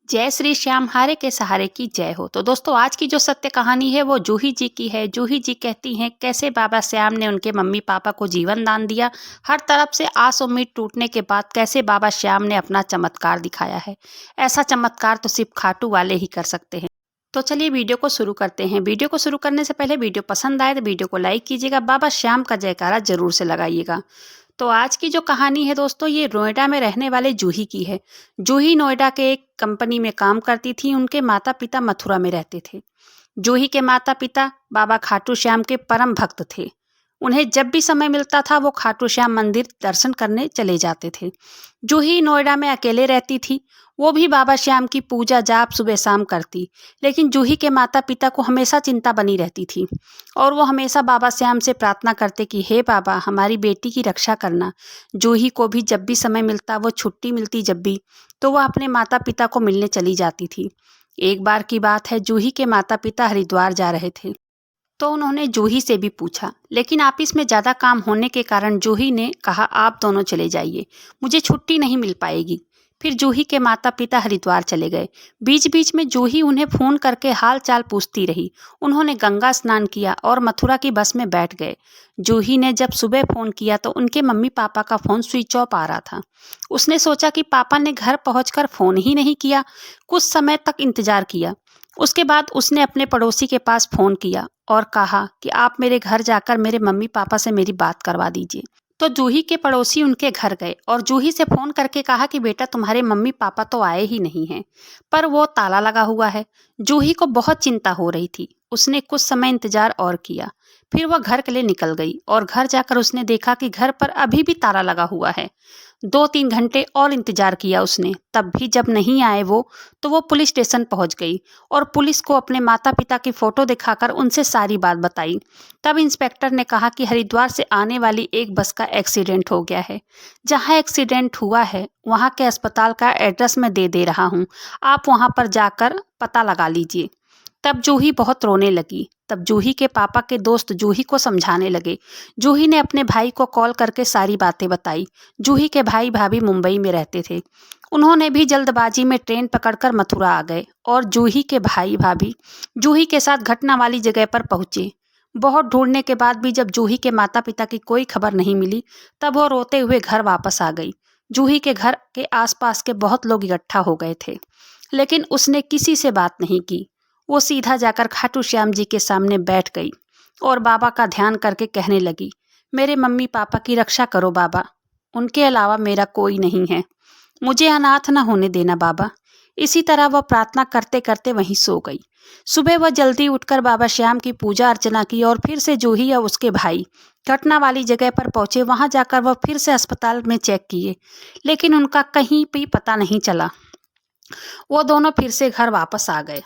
जय श्री श्याम हारे के सहारे की जय हो। तो दोस्तों, आज की जो सत्य कहानी है वो जूही जी की है। जूही जी कहती हैं कैसे बाबा श्याम ने उनके मम्मी पापा को जीवन दान दिया। हर तरफ से आस उम्मीद टूटने के बाद कैसे बाबा श्याम ने अपना चमत्कार दिखाया है। ऐसा चमत्कार तो सिर्फ खाटू वाले ही कर सकते हैं। तो चलिए वीडियो को शुरू करते हैं। वीडियो को शुरू करने से पहले वीडियो पसंद आए तो वीडियो को लाइक कीजिएगा, बाबा श्याम का जयकारा जरूर से लगाइएगा। तो आज की जो कहानी है दोस्तों, ये नोएडा में रहने वाले जूही की है। जूही नोएडा के एक कंपनी में काम करती थी। उनके माता पिता मथुरा में रहते थे। जूही के माता पिता बाबा खाटू श्याम के परम भक्त थे। उन्हें जब भी समय मिलता था वो खाटू श्याम मंदिर दर्शन करने चले जाते थे। जूही नोएडा में अकेले रहती थी। वो भी बाबा श्याम की पूजा जाप सुबह शाम करती। लेकिन जूही के माता पिता को हमेशा चिंता बनी रहती थी और वो हमेशा बाबा श्याम से प्रार्थना करते कि हे बाबा, हमारी बेटी की रक्षा करना। जूही को भी जब भी समय मिलता, वो छुट्टी मिलती जब भी, तो वह अपने माता पिता को मिलने चली जाती थी। एक बार की बात है, जूही के माता पिता हरिद्वार जा रहे थे तो उन्होंने जूही से भी पूछा, लेकिन ऑफिस में ज़्यादा काम होने के कारण जूही ने कहा आप दोनों चले जाइए, मुझे छुट्टी नहीं मिल पाएगी। फिर जूही के माता पिता हरिद्वार चले गए। बीच बीच में जूही उन्हें फ़ोन करके हाल चाल पूछती रही। उन्होंने गंगा स्नान किया और मथुरा की बस में बैठ गए। जूही ने जब सुबह फ़ोन किया तो उनके मम्मी पापा का फ़ोन स्विच ऑफ आ रहा था। उसने सोचा कि पापा ने घर पहुंचकर फ़ोन ही नहीं किया। कुछ समय तक इंतज़ार किया। उसके बाद उसने अपने पड़ोसी के पास फ़ोन किया और कहा कि आप मेरे घर जाकर मेरे मम्मी पापा से मेरी बात करवा दीजिए। तो जूही के पड़ोसी उनके घर गए और जूही से फ़ोन करके कहा कि बेटा, तुम्हारे मम्मी पापा तो आए ही नहीं हैं, पर वो ताला लगा हुआ है। जूही को बहुत चिंता हो रही थी। उसने कुछ समय इंतजार और किया। फिर वह घर के लिए निकल गई और घर जाकर उसने देखा कि घर पर अभी भी ताला लगा हुआ है। 2-3 घंटे और इंतजार किया उसने, तब भी जब नहीं आए वो, तो वो पुलिस स्टेशन पहुंच गई और पुलिस को अपने माता पिता की फ़ोटो दिखाकर उनसे सारी बात बताई। तब इंस्पेक्टर ने कहा कि हरिद्वार से आने वाली एक बस का एक्सीडेंट हो गया है। जहां एक्सीडेंट हुआ है वहां के अस्पताल का एड्रेस मैं दे रहा हूं, आप वहां पर जाकर पता लगा लीजिए। तब जूही बहुत रोने लगी। तब जूही के पापा के दोस्त जूही को समझाने लगे। जूही ने अपने भाई को कॉल करके सारी बातें बताई। जूही के भाई भाभी मुंबई में रहते थे। उन्होंने भी जल्दबाजी में ट्रेन पकड़कर मथुरा आ गए और जूही के भाई भाभी जूही के साथ घटना वाली जगह पर पहुंचे। बहुत ढूंढने के बाद भी जब जूही के माता पिता की कोई खबर नहीं मिली, तब वो रोते हुए घर वापस आ गई। जूही के घर के आसपास के बहुत लोग इकट्ठा हो गए थे, लेकिन उसने किसी से बात नहीं की। वो सीधा जाकर खाटू श्याम जी के सामने बैठ गई और बाबा का ध्यान करके कहने लगी, मेरे मम्मी पापा की रक्षा करो बाबा, उनके अलावा मेरा कोई नहीं है, मुझे अनाथ न होने देना बाबा। इसी तरह वह प्रार्थना करते करते वहीं सो गई। सुबह वह जल्दी उठकर बाबा श्याम की पूजा अर्चना की और फिर से जूही और उसके भाई घटना वाली जगह पर पहुंचे। वहां जाकर वह फिर से अस्पताल में चेक किए, लेकिन उनका कहीं भी पता नहीं चला। वो दोनों फिर से घर वापस आ गए।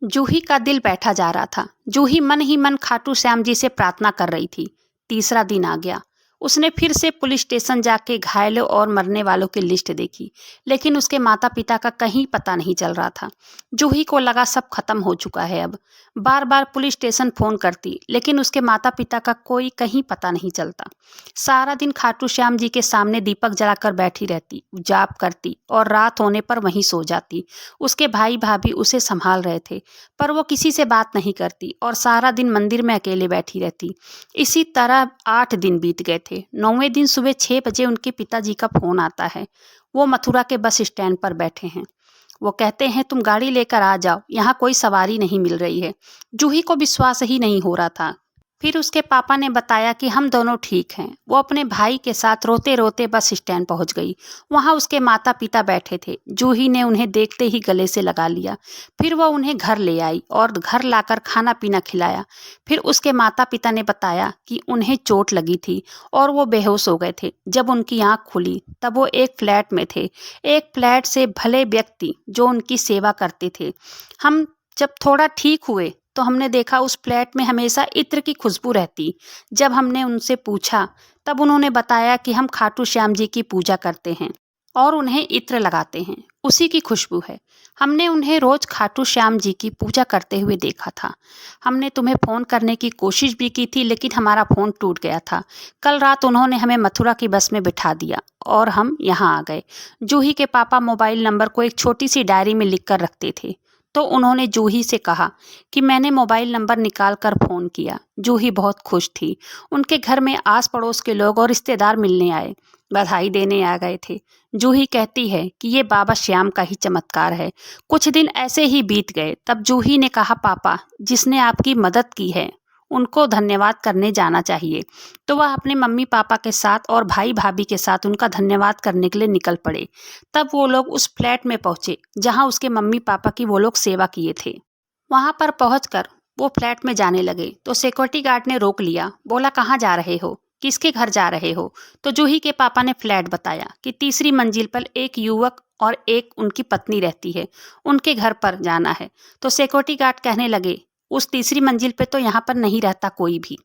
जूही का दिल बैठा जा रहा था। जूही मन ही मन खाटू श्याम जी से प्रार्थना कर रही थी। तीसरा दिन आ गया। उसने फिर से पुलिस स्टेशन जाके घायलों और मरने वालों की लिस्ट देखी, लेकिन उसके माता पिता का कहीं पता नहीं चल रहा था। जूही को लगा सब खत्म हो चुका है अब। बार बार पुलिस स्टेशन फ़ोन करती, लेकिन उसके माता पिता का कोई कहीं पता नहीं चलता। सारा दिन खाटू श्याम जी के सामने दीपक जलाकर बैठी रहती, जाप करती और रात होने पर वहीं सो जाती। उसके भाई भाभी उसे संभाल रहे थे, पर वो किसी से बात नहीं करती और सारा दिन मंदिर में अकेले बैठी रहती। इसी तरह 8 दिन बीत गए थे। 9वें दिन सुबह 6 बजे उनके पिताजी का फ़ोन आता है। वो मथुरा के बस स्टैंड पर बैठे हैं। वो कहते हैं तुम गाड़ी लेकर आ जाओ, यहाँ कोई सवारी नहीं मिल रही है। जूही को विश्वास ही नहीं हो रहा था। फिर उसके पापा ने बताया कि हम दोनों ठीक हैं। वो अपने भाई के साथ रोते रोते बस स्टैंड पहुंच गई। वहां उसके माता पिता बैठे थे। जूही ने उन्हें देखते ही गले से लगा लिया। फिर वह उन्हें घर ले आई और घर लाकर खाना पीना खिलाया। फिर उसके माता पिता ने बताया कि उन्हें चोट लगी थी और वो बेहोश हो गए थे। जब उनकी आँख खुली तब वो एक फ्लैट में थे। एक फ्लैट से भले व्यक्ति जो उनकी सेवा करते थे। हम जब थोड़ा ठीक हुए तो हमने देखा उस फ्लैट में हमेशा इत्र की खुशबू रहती। जब हमने उनसे पूछा तब उन्होंने बताया कि हम खाटू श्याम जी की पूजा करते हैं और उन्हें इत्र लगाते हैं, उसी की खुशबू है। हमने उन्हें रोज खाटू श्याम जी की पूजा करते हुए देखा था। हमने तुम्हें फ़ोन करने की कोशिश भी की थी, लेकिन हमारा फ़ोन टूट गया था। कल रात उन्होंने हमें मथुरा की बस में बिठा दिया और हम यहाँ आ गए। जूही के पापा मोबाइल नंबर को एक छोटी सी डायरी में लिख कर रखते थे। तो उन्होंने जूही से कहा कि मैंने मोबाइल नंबर निकाल कर फ़ोन किया। जूही बहुत खुश थी। उनके घर में आस पड़ोस के लोग और रिश्तेदार मिलने आए, बधाई देने आ गए थे। जूही कहती है कि ये बाबा श्याम का ही चमत्कार है। कुछ दिन ऐसे ही बीत गए। तब जूही ने कहा, पापा, जिसने आपकी मदद की है उनको धन्यवाद करने जाना चाहिए। तो वह अपने मम्मी पापा के साथ और भाई भाभी के साथ उनका धन्यवाद करने के लिए निकल पड़े। तब वो लोग उस फ्लैट में पहुंचे जहां उसके मम्मी पापा की वो लोग सेवा किए थे। वहां पर पहुंचकर वो फ्लैट में जाने लगे तो सिक्योरिटी गार्ड ने रोक लिया। बोला, कहाँ जा रहे हो, किसके घर जा रहे हो? तो जूही के पापा ने फ्लैट बताया कि तीसरी मंजिल पर एक युवक और एक उनकी पत्नी रहती है, उनके घर पर जाना है। तो सिक्योरिटी गार्ड कहने लगे, उस तीसरी मंजिल पे तो यहाँ पर नहीं रहता कोई भी।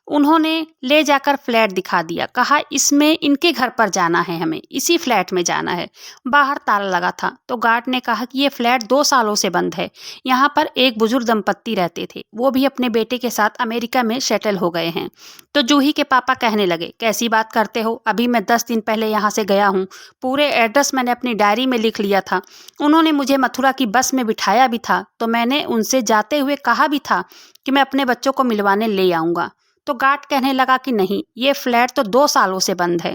उन्होंने ले जाकर फ्लैट दिखा दिया, कहा इसमें इनके घर पर जाना है, हमें इसी फ्लैट में जाना है। बाहर ताला लगा था तो गार्ड ने कहा कि ये फ्लैट 2 सालों से बंद है। यहाँ पर एक बुजुर्ग दंपत्ति रहते थे, वो भी अपने बेटे के साथ अमेरिका में सेटल हो गए हैं। तो जूही के पापा कहने लगे, कैसी बात करते हो, अभी मैं 10 दिन पहले यहाँ से गया हूँ, पूरे एड्रेस मैंने अपनी डायरी में लिख लिया था। उन्होंने मुझे मथुरा की बस में बिठाया भी था, तो मैंने उनसे जाते हुए कहा भी था कि मैं अपने बच्चों को मिलवाने ले आऊँगा। तो गार्ड कहने लगा कि नहीं, ये फ्लैट तो 2 सालों से बंद है।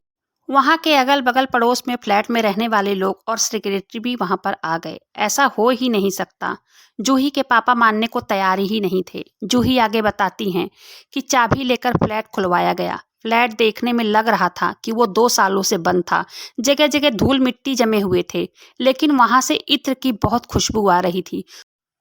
वहाँ के अगल बगल पड़ोस में फ्लैट में रहने वाले लोग और सेक्रेटरी भी वहाँ पर आ गए। ऐसा हो ही नहीं सकता। जूही के पापा मानने को तैयार ही नहीं थे। जूही आगे बताती हैं कि चाबी लेकर फ्लैट खुलवाया गया। फ्लैट देखने में लग रहा था कि वो 2 सालों से बंद था। जगह जगह धूल मिट्टी जमे हुए थे, लेकिन वहाँ से इत्र की बहुत खुशबू आ रही थी।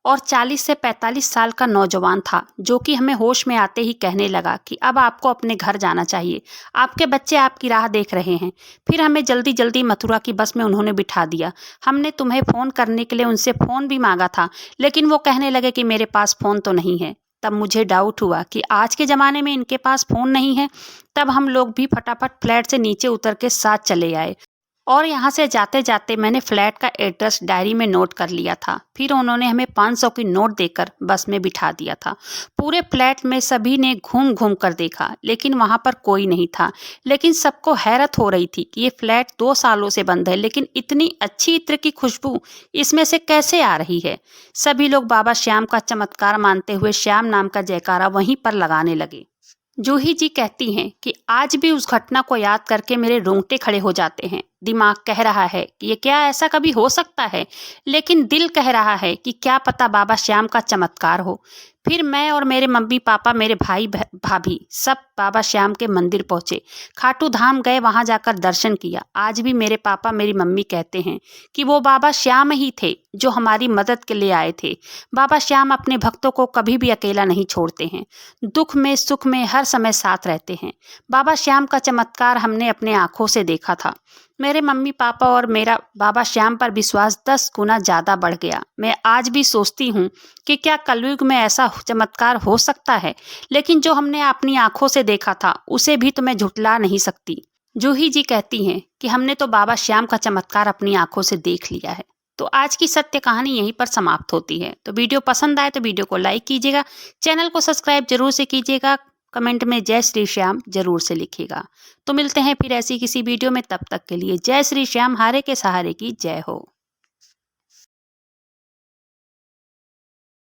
और 40 से 45 साल का नौजवान था, जो कि हमें होश में आते ही कहने लगा कि अब आपको अपने घर जाना चाहिए, आपके बच्चे आपकी राह देख रहे हैं। फिर हमें जल्दी जल्दी मथुरा की बस में उन्होंने बिठा दिया। हमने तुम्हें फ़ोन करने के लिए उनसे फ़ोन भी मांगा था, लेकिन वो कहने लगे कि मेरे पास फ़ोन तो नहीं है। तब मुझे डाउट हुआ कि आज के ज़माने में इनके पास फ़ोन नहीं है। तब हम लोग भी फटाफट फ्लैट से नीचे उतर के साथ चले आए और यहाँ से जाते जाते मैंने फ्लैट का एड्रेस डायरी में नोट कर लिया था। फिर उन्होंने हमें 500 की नोट देकर बस में बिठा दिया था। पूरे फ्लैट में सभी ने घूम घूम कर देखा, लेकिन वहाँ पर कोई नहीं था। लेकिन सबको हैरत हो रही थी कि ये फ्लैट 2 सालों से बंद है, लेकिन इतनी अच्छी इत्र की खुशबू इसमें से कैसे आ रही है। सभी लोग बाबा श्याम का चमत्कार मानते हुए श्याम नाम का जयकारा वहीं पर लगाने लगे। जूही जी कहती हैं कि आज भी उस घटना को याद करके मेरे रोंगटे खड़े हो जाते हैं। दिमाग कह रहा है कि ये क्या ऐसा कभी हो सकता है, लेकिन दिल कह रहा है कि क्या पता बाबा श्याम का चमत्कार हो। फिर मैं और मेरे मम्मी पापा, मेरे भाई भाभी सब बाबा श्याम के मंदिर पहुंचे। खाटू धाम गए, वहां जाकर दर्शन किया। आज भी मेरे पापा मेरी मम्मी कहते हैं कि वो बाबा श्याम ही थे जो हमारी मदद के लिए आए थे। बाबा श्याम अपने भक्तों को कभी भी अकेला नहीं छोड़ते हैं, दुख में सुख में हर समय साथ रहते हैं। बाबा श्याम का चमत्कार हमने अपने आंखों से देखा था। मेरे मम्मी पापा और मेरा बाबा श्याम पर विश्वास 10 गुना ज़्यादा बढ़ गया। मैं आज भी सोचती हूँ कि क्या कलयुग में ऐसा चमत्कार हो सकता है, लेकिन जो हमने अपनी आंखों से देखा था उसे भी तो मैं झुठला नहीं सकती। जूही जी कहती हैं कि हमने तो बाबा श्याम का चमत्कार अपनी आंखों से देख लिया है। तो आज की सत्य कहानी यहीं पर समाप्त होती है। तो वीडियो पसंद आए तो वीडियो को लाइक कीजिएगा, चैनल को सब्सक्राइब जरूर से कीजिएगा, कमेंट में जय श्री श्याम जरूर से लिखिएगा। तो मिलते हैं फिर ऐसी किसी वीडियो में, तब तक के लिए जय श्री श्याम, हारे के सहारे की जय हो।